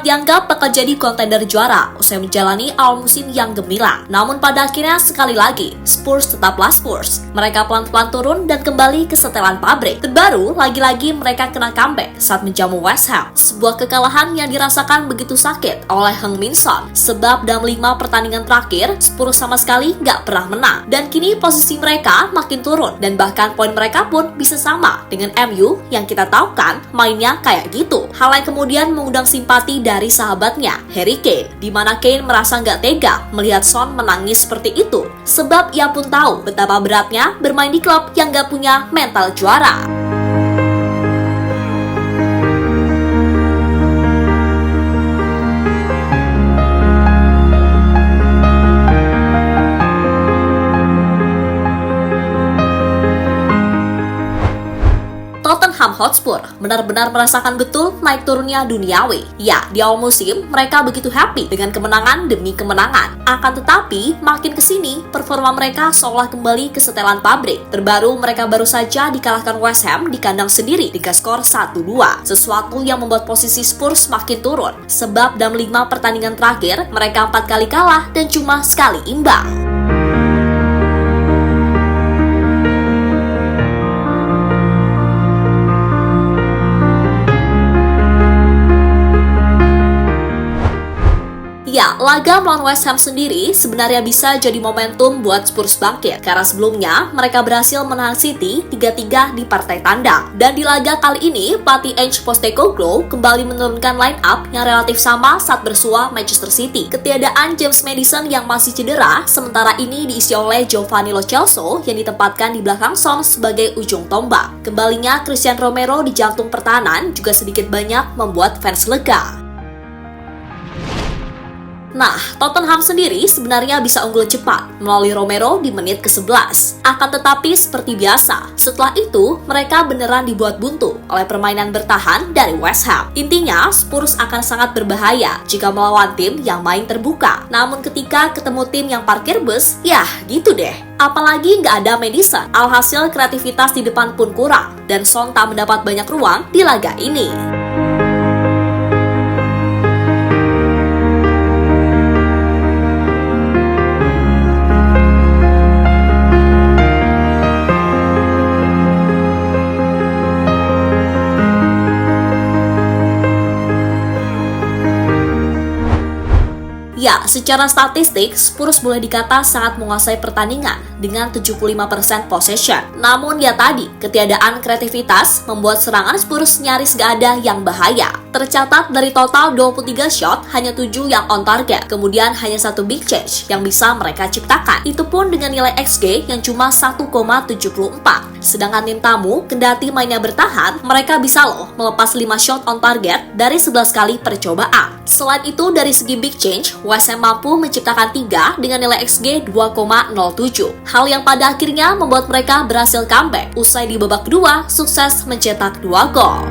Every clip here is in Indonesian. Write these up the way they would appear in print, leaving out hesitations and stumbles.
dianggap bakal jadi kontender juara usai menjalani awal musim yang gemilang. Namun pada akhirnya sekali lagi, Spurs tetaplah Spurs. Mereka pelan-pelan turun dan kembali ke setelan pabrik. Terbaru, lagi-lagi mereka kena comeback saat menjamu West Ham. Sebuah kekalahan yang dirasakan begitu sakit oleh Heung-min Son. Sebab dalam 5 pertandingan terakhir, Spurs sama sekali nggak pernah menang. Dan kini posisi mereka makin turun. Dan bahkan poin mereka pun bisa sama dengan MU yang kita tahu kan mainnya kayak gitu. Hal yang kemudian mengundang simpati dari sahabatnya, Harry Kane, di mana Kane merasa nggak tega melihat Son menangis seperti itu. Sebab ia pun tahu betapa beratnya bermain di klub yang nggak punya mental juara. Tottenham Hotspur benar-benar merasakan betul naik turunnya duniawi. Ya, di awal musim mereka begitu happy dengan kemenangan demi kemenangan. Akan tetapi, makin kesini performa mereka seolah kembali ke setelan pabrik. Terbaru mereka baru saja dikalahkan West Ham di kandang sendiri dengan skor 1-2. Sesuatu yang membuat posisi Spurs makin turun. Sebab dalam 5 pertandingan terakhir, mereka 4 kali kalah dan cuma sekali imbang. Ya, laga melawan West Ham sendiri sebenarnya bisa jadi momentum buat Spurs bangkit. Karena sebelumnya, mereka berhasil menahan City 3-3 di partai tandang. Dan di laga kali ini, pelatih Ange Postecoglou kembali menurunkan line up yang relatif sama saat bersua Manchester City. Ketiadaan James Maddison yang masih cedera, sementara ini diisi oleh Giovanni Lo Celso yang ditempatkan di belakang Son sebagai ujung tombak. Kembalinya Christian Romero di jantung pertahanan juga sedikit banyak membuat fans lega. Nah, Tottenham sendiri sebenarnya bisa unggul cepat melalui Romero di menit ke-11. Akan tetapi seperti biasa, setelah itu mereka beneran dibuat buntu oleh permainan bertahan dari West Ham. Intinya, Spurs akan sangat berbahaya jika melawan tim yang main terbuka. Namun ketika ketemu tim yang parkir bus, ya gitu deh. Apalagi nggak ada Maddison, alhasil kreativitas di depan pun kurang, dan Son tak mendapat banyak ruang di laga ini. Ya, secara statistik, Spurs boleh dikata sangat menguasai pertandingan dengan 75% possession. Namun ya tadi, ketiadaan kreativitas membuat serangan Spurs nyaris gak ada yang bahaya. Tercatat dari total 23 shot, hanya 7 yang on target. Kemudian hanya 1 big change yang bisa mereka ciptakan. Itu pun dengan nilai XG yang cuma 1,74. Sedangkan tim tamu, kendati mainnya bertahan, mereka bisa loh melepas 5 shot on target dari 11 kali percobaan. Selain itu, dari segi big change, West Ham mampu menciptakan 3 dengan nilai XG 2,07. Hal yang pada akhirnya membuat mereka berhasil comeback. Usai di babak kedua, sukses mencetak 2 gol.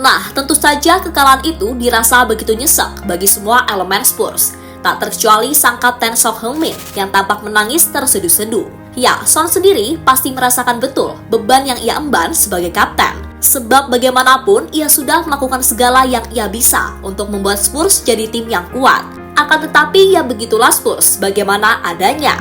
Nah, tentu saja kekalahan itu dirasa begitu nyesek bagi semua elemen Spurs. Tak terkecuali sang kapten Son Heung-min yang tampak menangis terseduh-seduh. Ya, Son sendiri pasti merasakan betul beban yang ia emban sebagai kapten. Sebab bagaimanapun ia sudah melakukan segala yang ia bisa untuk membuat Spurs jadi tim yang kuat. Akan tetapi ya begitulah Spurs bagaimana adanya.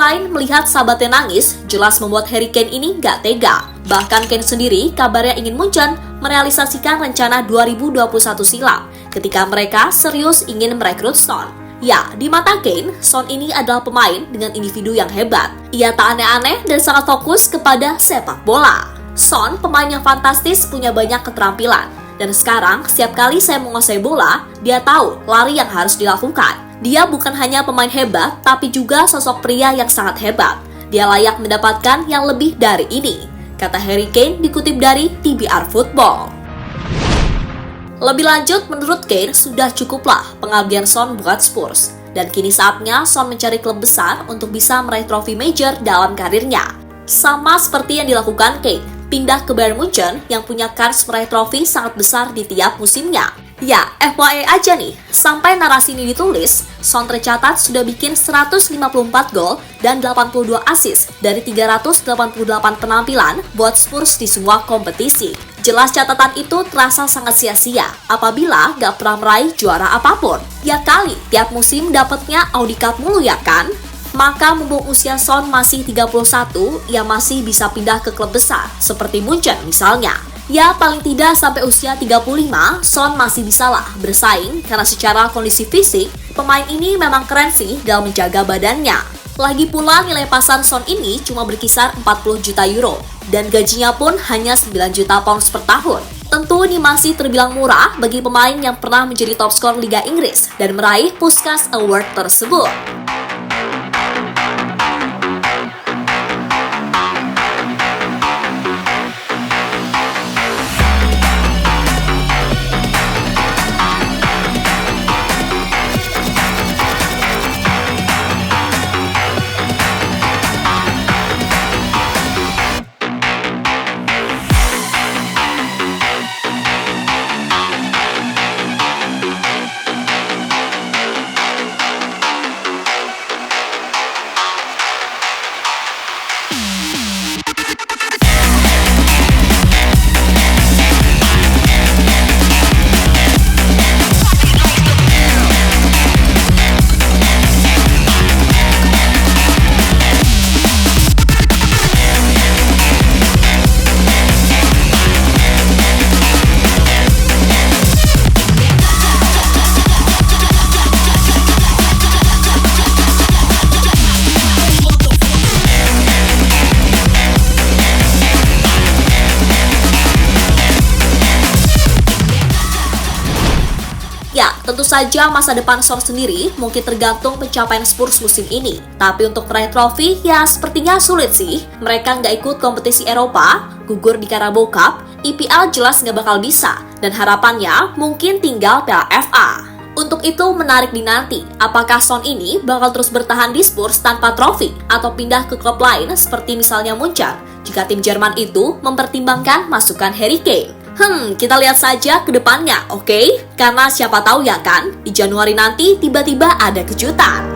lain, melihat sahabatnya nangis jelas membuat Harry Kane ini gak tega. Bahkan Kane sendiri kabarnya ingin Munchen merealisasikan rencana 2021 silam ketika mereka serius ingin merekrut Son. Ya, di mata Kane, Son ini adalah pemain dengan individu yang hebat. Ia tak aneh-aneh dan sangat fokus kepada sepak bola. Son, pemain yang fantastis, punya banyak keterampilan. Dan sekarang, setiap kali saya menguasai bola, dia tahu lari yang harus dilakukan. Dia bukan hanya pemain hebat, tapi juga sosok pria yang sangat hebat. Dia layak mendapatkan yang lebih dari ini, kata Harry Kane dikutip dari TBR Football. Lebih lanjut, menurut Kane, sudah cukuplah pengabdian Son buat Spurs. Dan kini saatnya Son mencari klub besar untuk bisa meraih trofi major dalam karirnya. Sama seperti yang dilakukan Kane, pindah ke Bayern Munchen yang punya kans meraih trofi sangat besar di tiap musimnya. Ya, FYI aja nih, sampai narasi ini ditulis, Son tercatat sudah bikin 154 gol dan 82 assist dari 388 penampilan buat Spurs di semua kompetisi. Jelas catatan itu terasa sangat sia-sia apabila gak pernah meraih juara apapun. Ya kali, tiap musim dapatnya Audi Cup mulu ya kan? Maka mumpung usia Son masih 31, ia masih bisa pindah ke klub besar, seperti Munchen misalnya. Ya paling tidak sampai usia 35, Son masih bisalah bersaing karena secara kondisi fisik, pemain ini memang keren sih dalam menjaga badannya. Lagi pula nilai pasar Son ini cuma berkisar 40 juta euro dan gajinya pun hanya 9 juta pounds per tahun. Tentu ini masih terbilang murah bagi pemain yang pernah menjadi top skor Liga Inggris dan meraih Puskas Award tersebut. Ya, tentu saja masa depan Son sendiri mungkin tergantung pencapaian Spurs musim ini. Tapi untuk meraih trofi, ya sepertinya sulit sih. Mereka nggak ikut kompetisi Eropa, gugur di Carabao Cup, EPL jelas nggak bakal bisa. Dan harapannya mungkin tinggal Piala FA. Untuk itu menarik dinanti, apakah Son ini bakal terus bertahan di Spurs tanpa trofi atau pindah ke klub lain seperti misalnya Munchen jika tim Jerman itu mempertimbangkan masukan Harry Kane. Kita lihat saja ke depannya, oke? Karena siapa tahu ya kan, di Januari nanti tiba-tiba ada kejutan.